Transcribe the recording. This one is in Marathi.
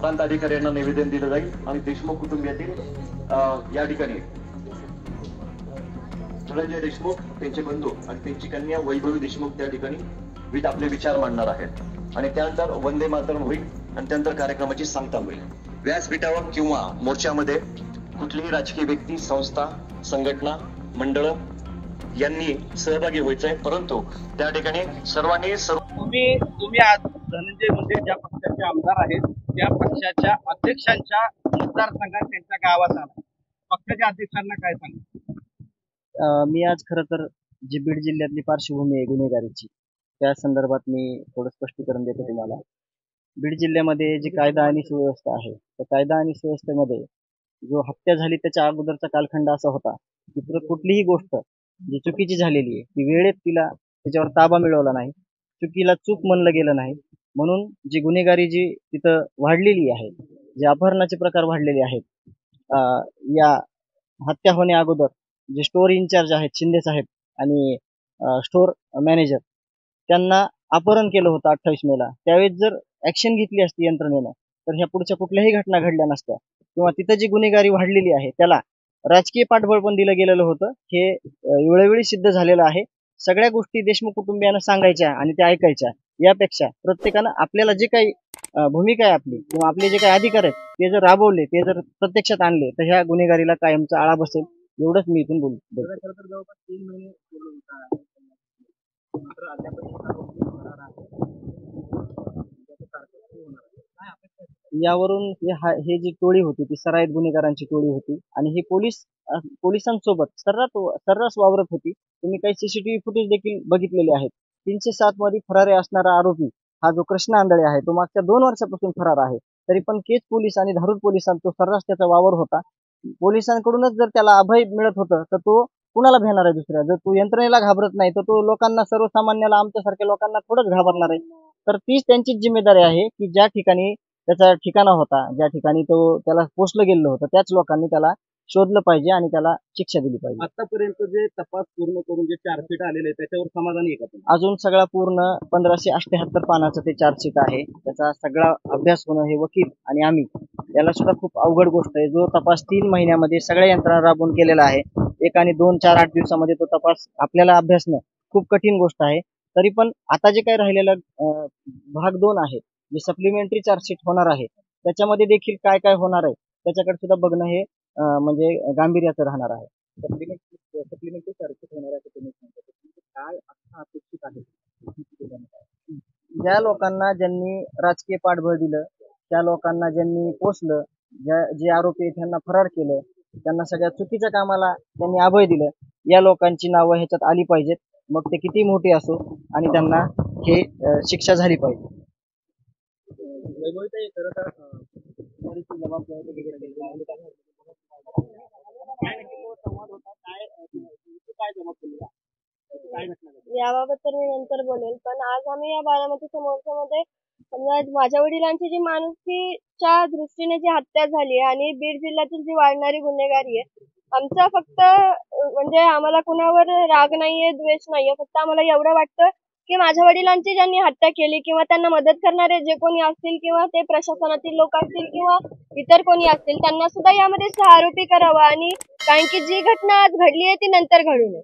प्रांत अधिकाऱ्यांना निवेदन दिलं जाईल आणि देशमुख कुटुंबियातील या ठिकाणी धनंजय देशमुख, त्यांचे बंधू आणि त्यांची कन्या वैभवी देशमुख त्या ठिकाणी आपले विचार मांडणार आहेत आणि त्यानंतर वंदे मातरम होईल आणि त्यानंतर कार्यक्रमाची सांगता होईल। व्यासपीठावर किंवा मोर्चामध्ये कुठलीही राजकीय व्यक्ती, संस्था, संघटना, मंडळ यांनी सहभागी व्हायचंय, परंतु त्या ठिकाणी सर्वांनी तुम्ही आज धनंजय मुंडे ज्या पक्षाचे आमदार आहेत त्या पक्षाच्या अध्यक्षांच्या मतदारसंघात त्यांच्या गावात आला, पक्षाच्या अध्यक्षांना काय सांगा? मी आज खरं तर जी बीड जिल्ह्यातली पार्श्वभूमी आहे गुन्हेगारीची, त्या संदर्भात मी थोडं स्पष्टीकरण देतो तुम्हाला। बीड जिल्ह्यामध्ये जी कायदा आणि सुव्यवस्था आहे, त्या कायदा आणि सुव्यवस्थेमध्ये जो हत्या झाली त्याच्या अगोदरचा कालखंड असा होता की कुठलीही गोष्ट जी चुकीची झालेली आहे ती वेळेत तिला त्याच्यावर ताबा मिळवला नाही, चुकीला चूक म्हणलं गेलं नाही, म्हणून जी गुन्हेगारी जी तिथं वाढलेली आहे, जे अपहरणाचे प्रकार वाढलेले आहेत, या हत्या होण्या अगोदर जे स्टोर इन्चार्ज आहेत शिंदे साहेब आणि स्टोर मॅनेजर त्यांना अपहरण केलं होतं 28 मेला। त्यावेळेस जर ऍक्शन घेतली असती यंत्रणेनं तर ह्या पुढच्या कुठल्याही घटना घडल्या नसत्या, किंवा तिथं जी गुन्हेगारी वाढलेली आहे त्याला राजकीय पाठबळ पण दिलं गेलेलं होतं, हे वेळोवेळी सिद्ध झालेलं आहे। सगळ्या गोष्टी देशमुख कुटुंबियांना सांगायच्या आणि त्या ऐकायच्या यापेक्षा प्रत्येकानं आपल्याला जे काही भूमिका आहे आपली किंवा आपले जे काही अधिकार आहेत ते जर राबवले, ते जर प्रत्यक्षात आणले तर ह्या गुन्हेगारीला कायमचा आळा बसेल, एवढंच मी इथून बोलतो। जवळपास 3 महिने यावरून हे जी टोळी होती ती सराईत गुन्हेगारांची टोळी होती आणि ही पोलिसांसोबत सर्रास वावरत होती। तुम्ही काही सीसीटीव्ही फुटेज देखील बघितलेले आहेत। 307 मध्ये फरारी असणारा आरोपी हा जो कृष्ण आंधळे आहे तो मागच्या 2 वर्षापासून फरार आहे, तरी पण केज पोलीस आणि धारूर पोलिसांचा सर्रास त्याचा वावर होता। पोलिसांकडूनच जर त्याला अभय मिळत होतं तर तो कुणाला भेटणार आहे दुसऱ्या? जर तो यंत्रणेला घाबरत नाही तर तो लोकांना, सर्वसामान्याला, आमच्यासारख्या लोकांना थोडंच घाबरणार आहे। तर तीच त्यांचीच जिम्मेदारी आहे की ज्या ठिकाणी त्याचा ठिकाणा होता, ज्या ठिकाणी त्याला पोचलं गेलं होतं त्याच लोकांनी त्याला शोधलं पाहिजे आणि त्याला शिक्षा दिली पाहिजे। आतापर्यंत जे तपास पूर्ण करून जे चार्जशीट आलेले त्याच्यावर समाधानी आहे का? अजून सगळा पूर्ण 1578 पानाचं ते चार्जशीट आहे, त्याचा सगळा अभ्यास होणं हे वकील आणि आम्ही याला सुद्धा खूप अवघड गोष्ट आहे। जो तपास 3 महिन्यामध्ये सगळ्या यंत्रणा राबवून केलेला आहे, 1 आणि 2, 4, 8 दिवसामध्ये तो तपास आपल्याला अभ्यासणं खूप कठीण गोष्ट आहे। तरी पण आता जे काही राहिलेलं भाग 2 आहे, जे सप्लिमेंटरी चार्जशीट होणार आहे, त्याच्यामध्ये देखील काय काय होणार आहे त्याच्याकडे सुद्धा बघणं हे म्हणजे गांभीर्याचं राहणार आहे। सप्लिमेंटरी चार्जशीट होणार आहे तुम्ही काय अपेक्षित आहे? ज्या लोकांना ज्यांनी राजकीय पाठबळ दिलं, त्या लोकांना ज्यांनी पोचलं, जे आरोपी आहेत त्यांना फरार केलं, त्यांना सगळ्या चुकीच्या कामाला त्यांनी अभय दिलं, या लोकांची नावं ह्याच्यात आली पाहिजेत, मग ते किती मोठी असो, आणि त्यांना हे शिक्षा झाली पाहिजे। याबाबत तर मी नंतर बोलेल, पण आज आम्ही या बारामती समोरच्यामध्ये समजा माझ्या वडिलांची जी माणुसकीच्या दृष्टीने जी हत्या झाली आहे आणि बीड जिल्ह्यातील जी वाढणारी गुन्हेगारी आहे, आमचा फक्त म्हणजे आम्हाला कुणावर राग नाहीये, द्वेष नाहीये, फक्त आम्हाला एवढं वाटतं की माझ्या वडिलांची ज्यांनी हत्या केली किंवा त्यांना मदत करणारे जे कोणी असतील किंवा ते प्रशासनातील लोक असतील किंवा इतर कोणी असतील त्यांना सुद्धा यामध्ये सहारोपी करावा, आणि कारण की जी घटना आज घडली आहे ती नंतर घडू नये।